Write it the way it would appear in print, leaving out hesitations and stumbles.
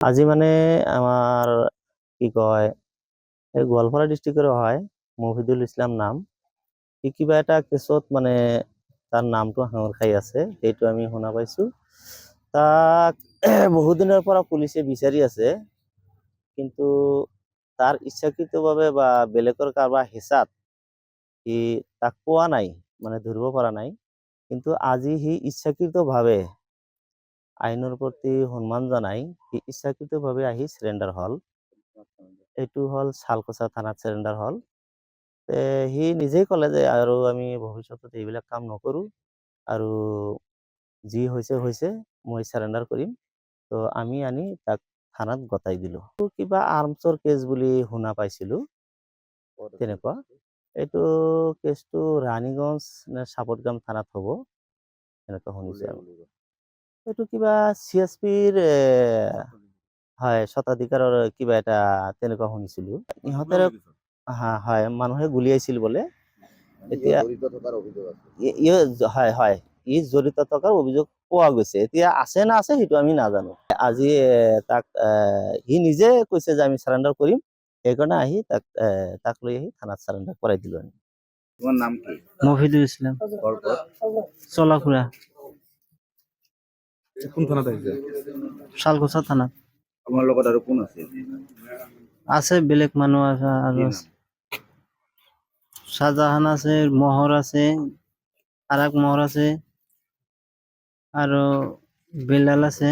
আজি মানে আমাৰ কি কয় এই গোৱালপাৰা ডিস্ট্ৰিক্টেৰ হয় মফিদুল ইসলাম নাম কিবা এটা কেছত মানে তাৰ নামটো হাঙৰ খাই আছে সেইটো আমি শুনা পাইছো তাক বহুদিনৰ পৰা পুলিচে বিচাৰি আছে কিন্তু তাৰ ইচ্ছাকৃতভাৱে বা বেলেগৰ কাৰোবাৰ হেঁচাত সি তাক পোৱা নাই মানে ধৰিব পৰা নাই কিন্তু আজি সি ইচ্ছাকৃতভাৱে আইনৰ প্ৰতি সন্মান জনাই সি ইচ্ছাকৃতভাৱে আহি সাৰেন্ডাৰ হল এইটো হল শালকোচা থানাত সাৰেন্ডাৰ হল সি নিজেই ক'লে যে আৰু আমি ভৱিষ্যতত এইবিলাক কাম নকৰো আৰু যি হৈছে হৈছে মই সাৰেন্ডাৰ কৰিম তো আমি আনি তাক থানাত গতাই দিলো কিবা আৰ্মছৰ কেছ বুলি শুনা পাইছিলো তেনেকুৱা এইটো কেছটো ৰাণীগঞ্জ নে চাপৰগাম থানাত হ'ব এনেকুৱা শুনিছে এইটো কিবা CSPৰ হয় শতাধিকাৰৰ কিবা এটা তেনেকুৱা শুনিছিলো ইহঁতেৰ হয় মানুহে গুলিয়াইছিল বোলে এতিয়া হয় হয় ই জড়িত থকাৰ অভিযোগ পোৱা গৈছে এতিয়া আছে না আছে সেইটো আমি নাজানো আজি তাক সি নিজে কৈছে যে আমি সাৰেন্ডাৰ কৰিম সেইকাৰণে আহি তাক লৈ আহি থানাত সাৰেন্ডাৰ কৰাই দিলো আমি তোমার নাম কি? মফিদুল ইসলাম চলাখুড়া কোন থানাত আহিছে? শালকোচা থানা আপোনাৰ লগত আৰু কোন আছে? আছে বেলেগ মানুহ আছে কি আৰু নাম? শাহজাহান আছে মোহৰ আছে আৰেক মোহৰ আছে আৰু বেলাল আছে